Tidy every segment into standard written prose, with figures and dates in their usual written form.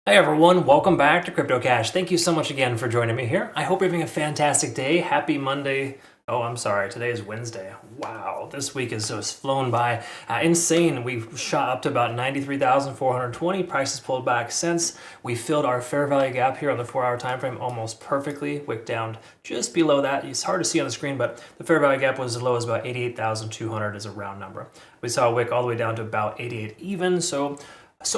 Hey everyone, welcome back to Crypto Cash. Thank you so much again for joining me here. I hope you're having a fantastic day. Happy Monday. Oh, I'm sorry, today is Wednesday. Wow, this week has just flown by. Insane. We've shot up to about 93,420. Prices pulled back since. We filled our fair value gap here on the 4-hour time frame almost perfectly. Wick down just below that. It's hard to see on the screen, but the fair value gap was as low as about 88,200 is a round number. We saw a wick all the way down to about 88 even, so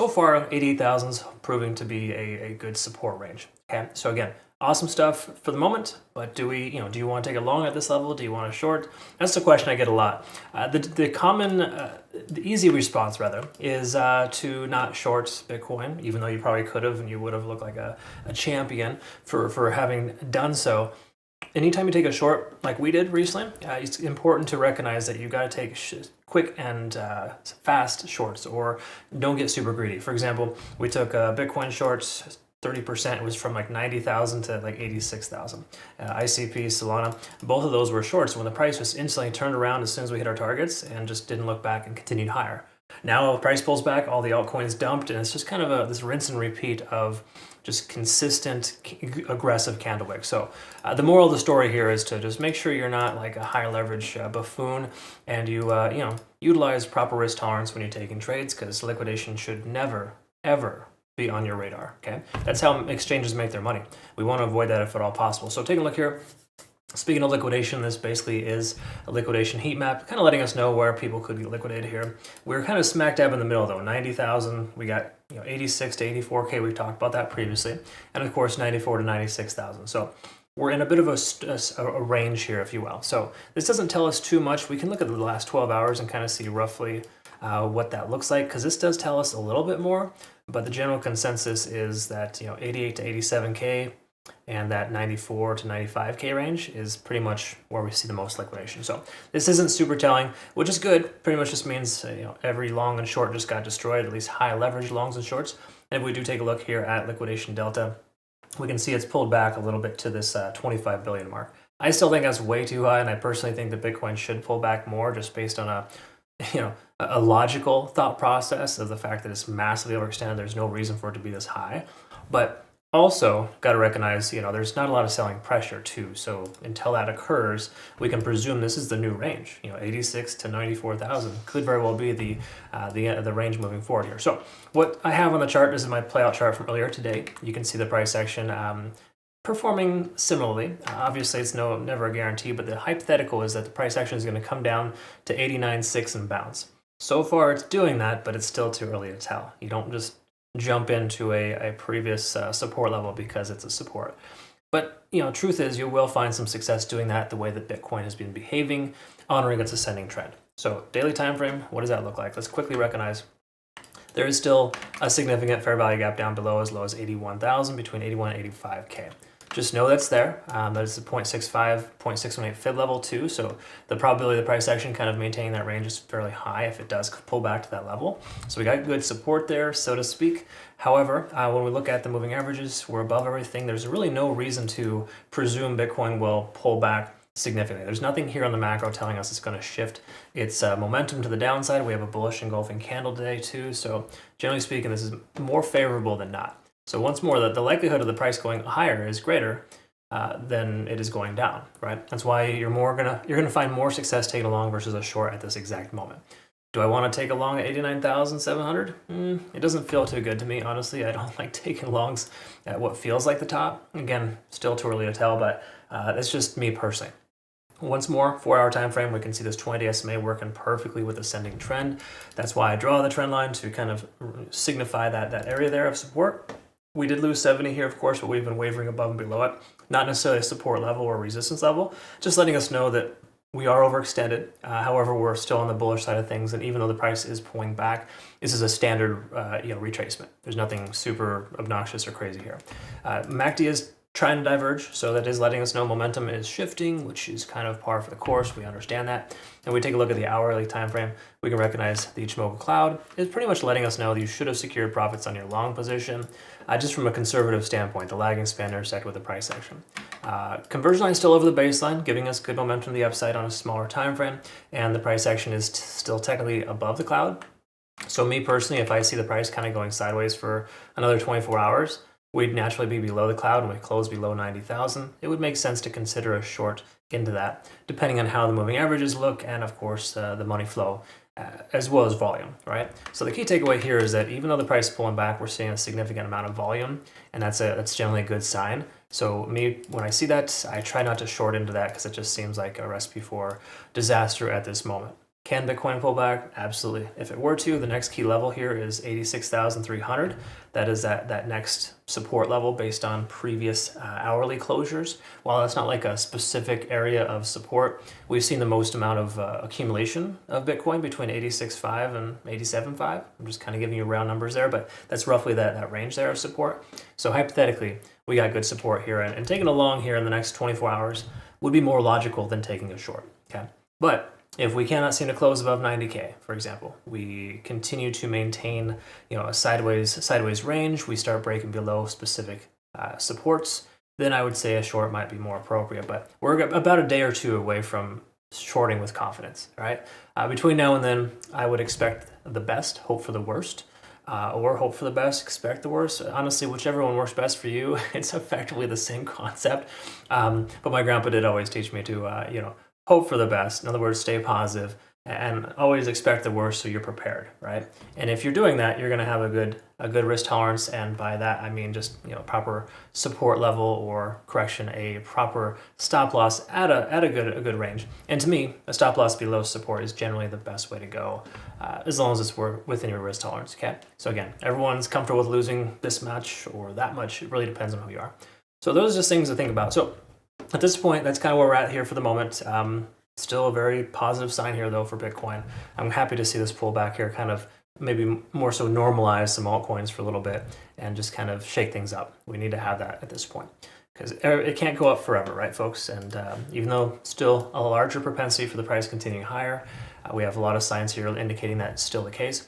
far, 88,000 is proving to be a good support range. Okay, so again, awesome stuff for the moment, but do you want to take a long at this level? Do you want to short? That's the question I get a lot. The easy response rather is to not short Bitcoin, even though you probably could have and you would have looked like a champion for having done so. Anytime you take a short like we did recently, it's important to recognize that you got to take quick and fast shorts, or don't get super greedy. For example, we took Bitcoin shorts 30%. It was from like 90,000 to like 86,000. ICP, Solana, both of those were shorts when the price just instantly turned around as soon as we hit our targets and just didn't look back and continued higher. Now the price pulls back, all the altcoins dumped, and it's just kind of this rinse and repeat of just consistent, aggressive candle wick. So the moral of the story here is to just make sure you're not like a high leverage buffoon, and you utilize proper risk tolerance when you're taking trades, because liquidation should never, ever be on your radar. Okay, that's how exchanges make their money. We want to avoid that if at all possible. So take a look here. Speaking of liquidation, this basically is a liquidation heat map, kind of letting us know where people could get liquidated here. We're kind of smack dab in the middle though, 90,000. We got 86 to 84K. We've talked about that previously, and of course 94 to 96,000. So we're in a bit of a range here, if you will. So this doesn't tell us too much. We can look at the last 12 hours and kind of see roughly what that looks like, because this does tell us a little bit more. But the general consensus is that 88 to 87K. And that 94 to 95K range is pretty much where we see the most liquidation. So this isn't super telling, which is good. Pretty much just means every long and short just got destroyed, at least high leverage longs and shorts. And if we do take a look here at liquidation delta, we can see it's pulled back a little bit to this 25 billion mark. I still think that's way too high, and I personally think that Bitcoin should pull back more, just based on a logical thought process of the fact that it's massively overextended. There's no reason for it to be this high, but also got to recognize, there's not a lot of selling pressure too. So until that occurs, we can presume this is the new range. 86 to 94,000 could very well be the range moving forward here. So what I have on the chart, this is my playout chart from earlier today. You can see the price action performing similarly. Obviously, it's never a guarantee, but the hypothetical is that the price action is going to come down to 89.6 and bounce. So far, it's doing that, but it's still too early to tell. You don't just jump into a previous support level because it's a support. But truth is, you will find some success doing that the way that Bitcoin has been behaving, honoring its ascending trend. So daily time frame, what does that look like? Let's quickly recognize there is still a significant fair value gap down below, as low as 81,000, between 81 and 85K. Just know that's there. That is the 0.65, 0.618 fib level too. So the probability of the price action kind of maintaining that range is fairly high if it does pull back to that level. So we got good support there, so to speak. However, when we look at the moving averages, we're above everything. There's really no reason to presume Bitcoin will pull back significantly. There's nothing here on the macro telling us it's going to shift its momentum to the downside. We have a bullish engulfing candle today too. So generally speaking, this is more favorable than not. So once more, the likelihood of the price going higher is greater than it is going down, right? That's why you're gonna find more success taking a long versus a short at this exact moment. Do I want to take a long at 89,700? It doesn't feel too good to me, honestly. I don't like taking longs at what feels like the top. Again, still too early to tell, but that's just me personally. Once more, 4-hour time frame, we can see this 20-day SMA working perfectly with ascending trend. That's why I draw the trend line to kind of signify that area there of support. We did lose 70 here, of course, but we've been wavering above and below it. Not necessarily a support level or resistance level, just letting us know that we are overextended. However, we're still on the bullish side of things, and even though the price is pulling back, this is a standard retracement. There's nothing super obnoxious or crazy here. MACD is trying to diverge, so that is letting us know momentum is shifting, which is kind of par for the course. We understand that. And we take a look at the hourly time frame, we can recognize the Ichimoku cloud is pretty much letting us know that you should have secured profits on your long position. Just from a conservative standpoint, the lagging span intersect with the price action. Conversion line still over the baseline, giving us good momentum to the upside on a smaller time frame, and the price action is still technically above the cloud. So me personally, if I see the price kind of going sideways for another 24 hours, we'd naturally be below the cloud and we close below 90,000. It would make sense to consider a short into that, depending on how the moving averages look and of course the money flow, as well as volume, right? So the key takeaway here is that even though the price is pulling back, we're seeing a significant amount of volume, and that's generally a good sign. So me, when I see that, I try not to short into that because it just seems like a recipe for disaster at this moment. Can Bitcoin pull back? Absolutely. If it were to, the next key level here is 86,300. That is that next support level based on previous hourly closures. While that's not like a specific area of support, we've seen the most amount of accumulation of Bitcoin between 86.5 and 87.5. I'm just kind of giving you round numbers there, but that's roughly that range there of support. So hypothetically, we got good support here, and taking a long here in the next 24 hours would be more logical than taking a short, okay? But if we cannot seem to close above 90K, for example, we continue to maintain, a sideways range, we start breaking below specific supports, then I would say a short might be more appropriate. But we're about a day or two away from shorting with confidence, right? Between now and then, I would expect the best, hope for the worst, or hope for the best, expect the worst. Honestly, whichever one works best for you, it's effectively the same concept. But my grandpa did always teach me to, hope for the best. In other words, stay positive and always expect the worst so you're prepared, right? And if you're doing that, you're going to have a good risk tolerance, and by that I mean just proper support level, or correction, a proper stop loss at a good range. And to me, a stop loss below support is generally the best way to go, as long as it's within your risk tolerance. Okay. So again, everyone's comfortable with losing this much or that much. It really depends on who you are. So those are just things to think about. So at this point, that's kind of where we're at here for the moment. Still a very positive sign here, though, for Bitcoin. I'm happy to see this pullback here, kind of maybe more so normalize some altcoins for a little bit and just kind of shake things up. We need to have that at this point because it can't go up forever, right, folks? And even though still a larger propensity for the price continuing higher, we have a lot of signs here indicating that's still the case.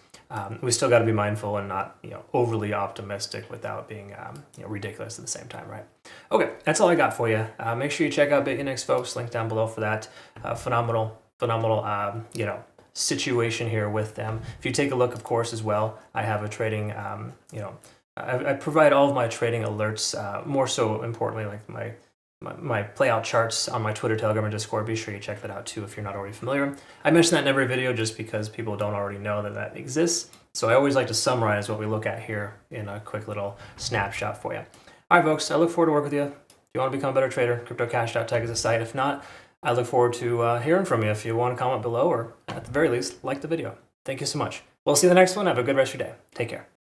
We still got to be mindful and not overly optimistic without being ridiculous at the same time, right? Okay, that's all I got for you. Make sure you check out Bitunix, folks. Link down below for that. Phenomenal situation here with them. If you take a look, of course, as well, I have a trading. I provide all of my trading alerts. More so importantly, like my playout charts on my Twitter, Telegram, and Discord. Be sure you check that out too if you're not already familiar. I mention that in every video just because people don't already know that exists. So I always like to summarize what we look at here in a quick little snapshot for you. All right, folks, I look forward to working with you. If you want to become a better trader, cryptocash.tech is the site. If not, I look forward to hearing from you. If you want to comment below, or at the very least, like the video. Thank you so much. We'll see you in the next one. Have a good rest of your day. Take care.